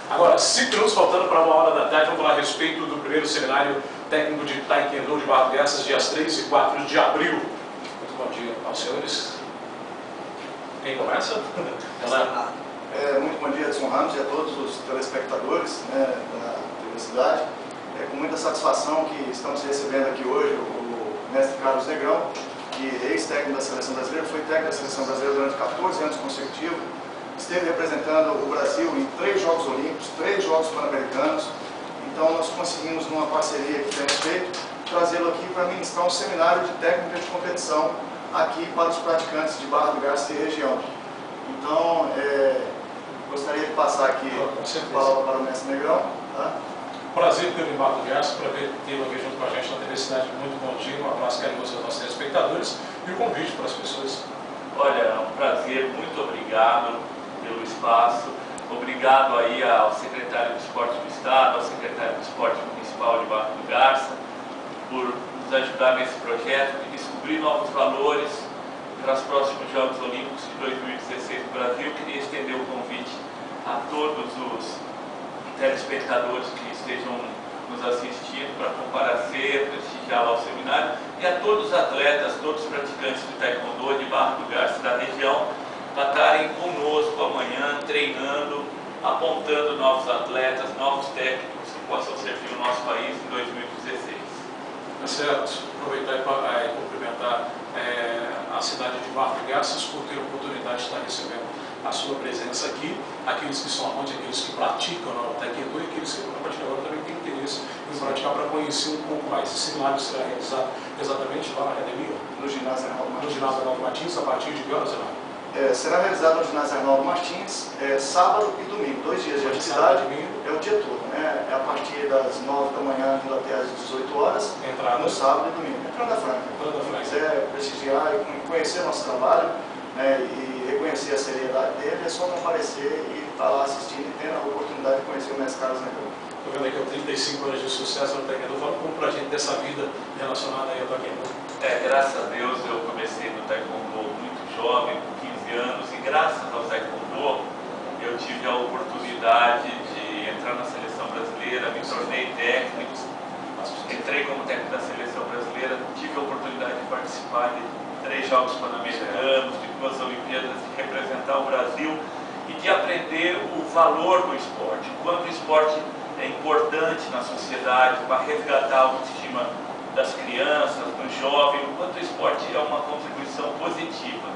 Agora, 5 minutos faltando para 1h da tarde, vamos falar a respeito do primeiro seminário técnico de Taekwondo de Barra do Garças, dias 3 e 4 de abril. Muito bom dia aos senhores. Quem começa? Muito bom dia, Edson Ramos, e a todos os telespectadores, da Universidade. É com muita satisfação que estamos recebendo aqui hoje o mestre Carlos Negrão, que é ex-técnico da Seleção Brasileira, foi técnico da Seleção Brasileira durante 14 anos consecutivos, esteve representando o Brasil em 3 Jogos Olímpicos, 3 Jogos Pan-Americanos. Então nós conseguimos, numa parceria que temos feito, trazê-lo aqui para ministrar um seminário de técnica de competição aqui para os praticantes de Barra do Garças e região. Então, gostaria de passar aqui a palavra para o mestre Negrão. Tá? Prazer tê-lo em Barra do Garças, para tê-lo aqui junto com a gente na TV Cidade. Muito bom dia, um abraço carinhoso aos nossos telespectadores e o convite para as pessoas. Olha, é um prazer, muito obrigado pelo espaço, obrigado aí ao secretário de Esporte do Estado, ao secretário de Esporte Municipal de Barra do Garças, por nos ajudar nesse projeto de descobrir novos valores para os próximos Jogos Olímpicos de 2016 no Brasil. Queria estender o convite a todos os telespectadores que estejam nos assistindo para comparecer, prestigiar lá o seminário, e a todos os atletas, todos os praticantes de Taekwondo de Barra do Garças da região, para estarem conosco amanhã, treinando, apontando novos atletas, novos técnicos que possam servir o nosso país em 2016. Tá certo. Aproveitar e cumprimentar a cidade de Barra do Garças por ter a oportunidade de estar recebendo a sua presença aqui, aqueles que são amantes, aqueles que praticam o Taekwondo e aqueles que a partir de agora também têm interesse em praticar para conhecer um pouco mais. Esse seminário será realizado exatamente lá na academia? No ginásio Arnaldo Martins. No ginásio Arnaldo Martins, a partir de que horas, Renato? Será realizado no ginásio Arnaldo Martins, sábado e domingo, 2 dias de atividade, é o dia todo, né? É a partir das 9 da manhã até às 18 horas, Entrada no sábado e domingo. Entrada franca. Quem quiser prestigiar e conhecer nosso trabalho, né, e reconhecer a seriedade dele, é só comparecer e estar lá assistindo e tendo a oportunidade de conhecer o mestre Carlos Negrão. Estou vendo aqui 35 anos de sucesso no Taekwondo. Fala um pouco para a gente dessa vida relacionada aí ao Taekwondo. Graças a Deus eu comecei no Taekwondo muito jovem, com 15 anos, e graças ao Taekwondo eu tive a oportunidade de entrar na seleção brasileira, me tornei técnico, entrei como técnico da seleção brasileira, tive a oportunidade de participar de 3 Jogos Pan-Americanos, de 2 Olimpíadas, de representar o Brasil e de aprender o valor do esporte, o quanto o esporte é importante na sociedade para resgatar a autoestima das crianças, do jovem, o quanto o esporte é uma contribuição positiva.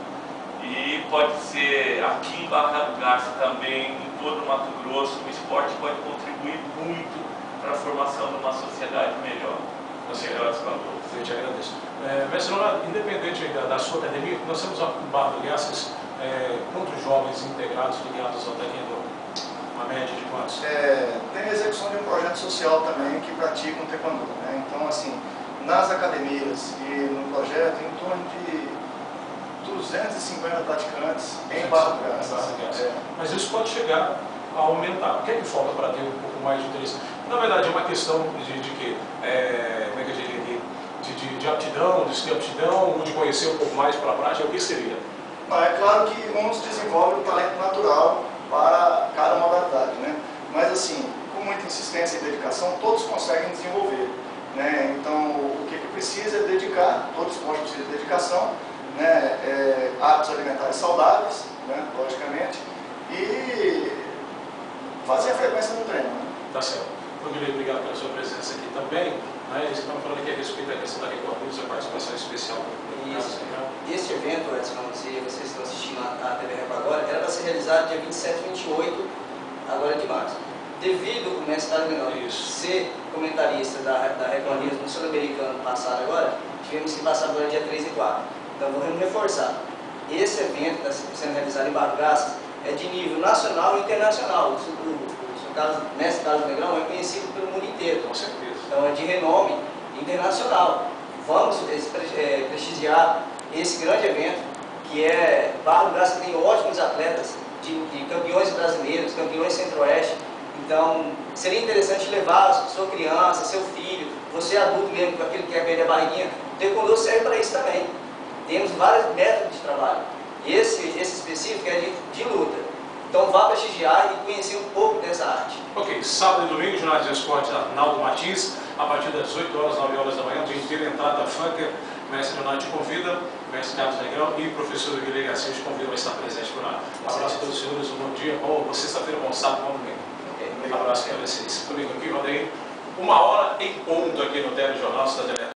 E pode ser aqui em Barra do Garças também, em todo o Mato Grosso, o esporte pode contribuir muito para a formação de uma sociedade melhor. Eu te agradeço. Mestre Leonardo, independente da sua academia, nós temos a Barra do Garças, quantos jovens integrados ligados ao Taekwondo? Uma média de quantos? Tem a execução de um projeto social também que praticam Taekwondo, né? Então, assim, nas academias e no projeto, em torno de 250 praticantes em Barra do Garças. Mas isso pode chegar a aumentar. O que é que falta para ter um pouco mais de interesse? Na verdade, é uma questão de quê? Como é que eu diria aqui? De aptidão, de ter aptidão, ou de conhecer um pouco mais para a prática, o que seria? É claro que uns desenvolvem o talento natural para cada modalidade, né? Mas assim, com muita insistência e dedicação, todos conseguem desenvolver, né? Então, o que precisa é dedicar, todo esporte precisa de dedicação, né? Hábitos alimentares saudáveis, né? Logicamente, e fazer a frequência do treino, né? Tá certo. Vanderlei, obrigado pela sua presença aqui também. Estamos falando aqui a respeito da questão da Record News, a participação especial do Isso. Esse evento, Edson, se vocês estão assistindo a TV Record agora, era para ser realizado dia 27 e 28 agora de março. Devido ao mestre Carlos Negrão ser comentarista da Record News no Sul-Americano passado agora, tivemos que passar agora dia 3 e 4. Então vamos reforçar. Esse evento que está sendo realizado em Barra do Garças é de nível nacional e internacional. O mestre Carlos Negrão é conhecido pelo mundo inteiro. Com certeza. Então é de renome internacional. Vamos prestigiar esse grande evento, que é Barra do Garças, tem ótimos atletas, de campeões brasileiros, campeões centro-oeste. Então seria interessante levar a sua criança, seu filho, você adulto mesmo, com aquele que quer perder a barriguinha. O Taekwondo serve para isso também. Temos vários métodos de trabalho. Esse específico é de luta. Então vá prestigiar e conhecer um pouco dessa arte. Ok, sábado e domingo, ginásio de esporte Arnaldo Martins, a partir das 8 horas, 9 horas da manhã, o dia inteiro, entrada franca. O mestre Leonardo te convida, o mestre Carlos Negrão e o professor Guilherme Garcia te convidam a estar presente por lá. Um abraço a todos os senhores, um bom dia, boa sexta-feira, bom sábado, bom domingo. Um abraço para vocês. Comigo aqui, Rodeio, 1 hora em ponto aqui no Telejornal Cidade